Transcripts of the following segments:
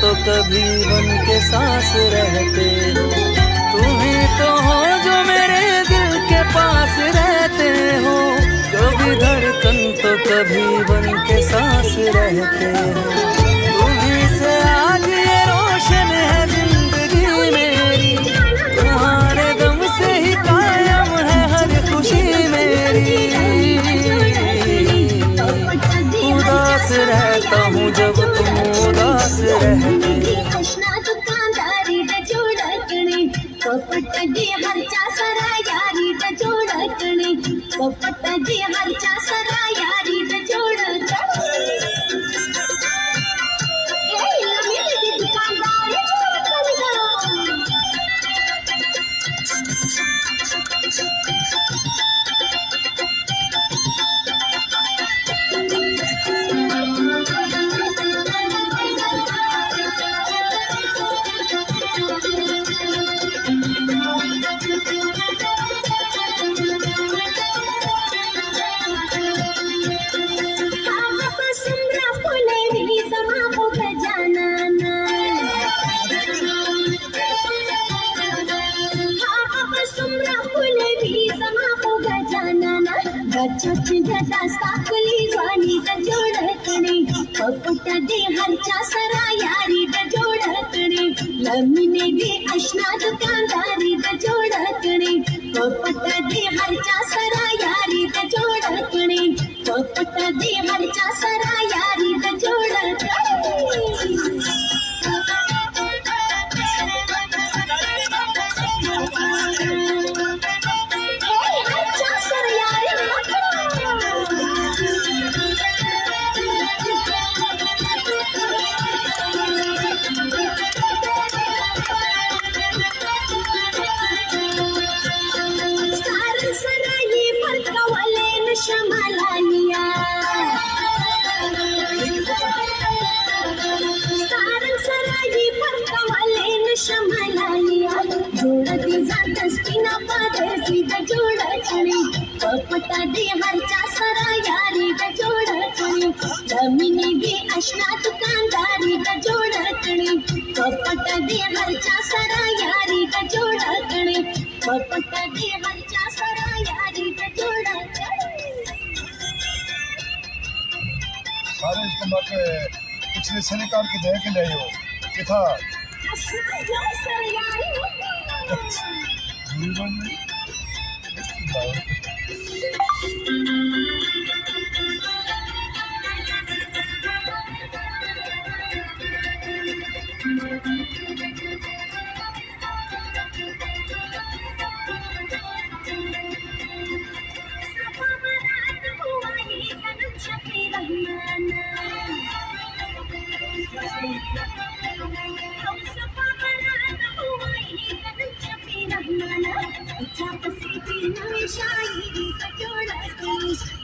तो कभी बन के सांस रहते हो। तुम ही तो हो जो मेरे दिल के पास रहते हो, कभी धड़कन तो कभी बन के सांस रहते हो। तुम्हीं से आज ये रोशन है जिंदगी मेरी, तुम्हारे दम से ही कायम है हर खुशी मेरी। उदास रहता हूँ जब तुम उदास रहते हो। पोपटगी हरच्या सरा यारीत जोडकणे, पोपटगी हरच्या सरा यारीत जोडकणे। गच्ची गदा साकली वाणी जोडकणे, पोपटगी हरच्या सरा यारीत जोडकणे। लमीने भी अशना दुकानदारीत जोडकणे, पोपटगी हरच्या सरा यारीत जोडकणे, पोपटगी हरच्या सरा यारीत जोडकणे। पोपटगी हरच्या सरा यारीत जोडकणे, जमिनी भी अशना दुकानदारीत जोडकणे, पोपटगी हरच्या सरा यारीत जोडकणे, पोपटगी हरच्या सरा यारीत जोडकणे। सारे इस्तेमाल के पिछले से निकाल के दे के ले हो कि था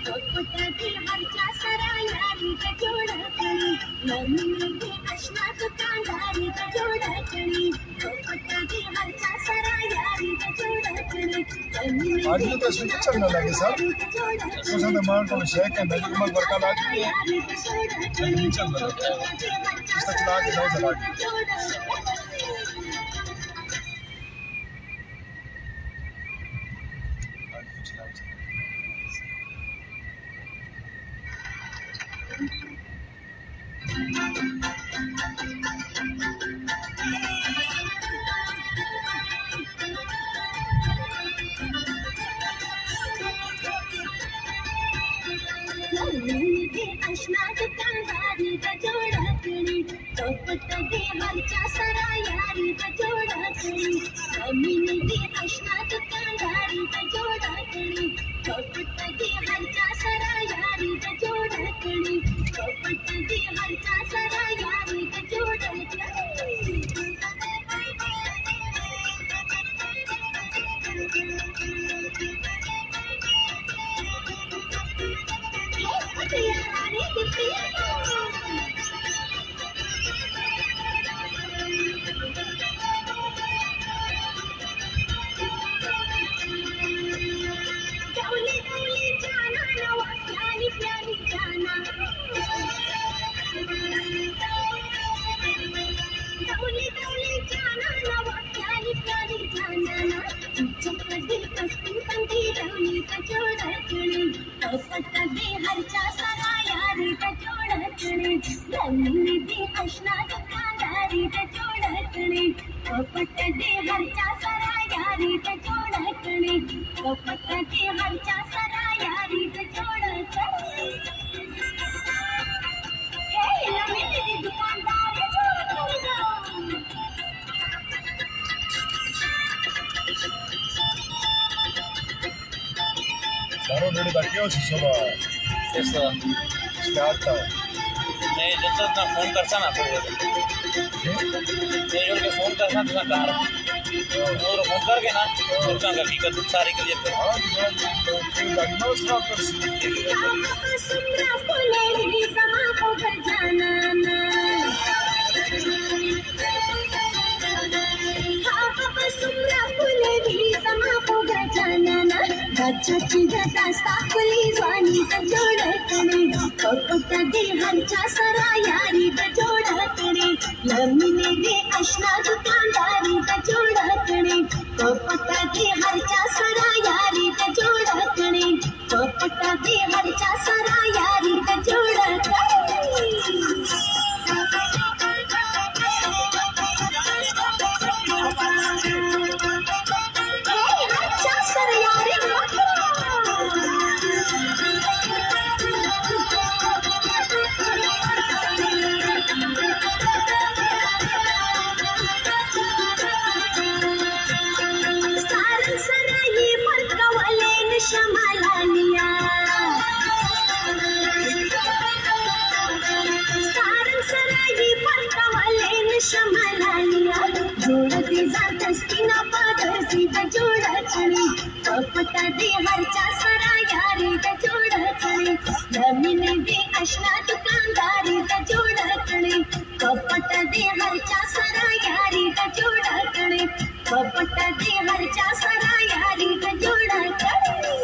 पोपटगी हरच्या सरा यारीत जोडकणे, लमीने अशना दुकानदारीत जोडकणे, पोपटगी हरच्या सरा यारीत जोडकणे। आज तो तस्वीर चलने लगे सर तो सब मान को शेक है नदी में वर्का लाग नहीं चल रहा इस तक चला के नहीं चला अशना दुकानदारीत जोडकणे, पोपटगी हरच्या सरा यारीत जोडकणे, जमिनी अशना दुकानदारीत जोडकणे, पोपटगी हरच्या सरा यारीत जोडकणे, पोपटगी हरच्या सरा यारीत जोडकणे। चौपट दे हरच्या सरा यारी जोडकणे लग्नी दे अशना दुकानदारी जोडकणे चौपट दे हरच्या सरा यारी जोडकणे चौपट दे हरच्या सरा यारी जोडकणे हे लग्नी दे दुकानदारी जोडकणे Claro, no le da que osi soba. Eso. Starta. नहीं जब तक ना फोन करता ना तो ये जो के फोन करता तो ना कार और फोन करके ना उसका हकीकत सारी क्लियर कर Ah, la no está por si. सुमरा Phuleli समा को जाना सुमरा फुलेली समा को जाना गच्ची गता साकुली स्वानी जोडकणे कपट दे हरच्या सरा यारी जोडकणे लग्नी दे अशना दुकानदारी जोडकणे कपट दे हरच्या सरा यारी जोडकणे कपट दे हरच्या सरा यारी जोडकणे जोडते जातस तिना पादसी जोडकणे कपट दे हरच्या सरा यारी जोडकणे लग्नी दे अशना दुकानदारी जोडकणे कपट दे हरच्या सरा यारी जोडकणे कपट दे हरच्या सरा यारी जोडकणे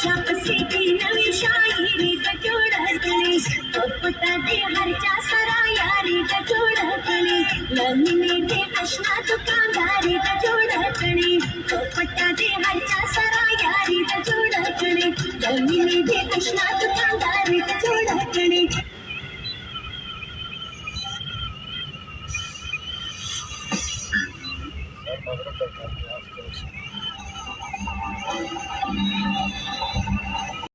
नवी शायरी जोडकणे कपट दे हरच्या सरा यारी जोडकणे लग्नी दे अशना दुकानदारी जोडकणे कपट दे हरच्या सरा यारी जोडकणे लग्नी दे अशना दुकानदारी जोडकणे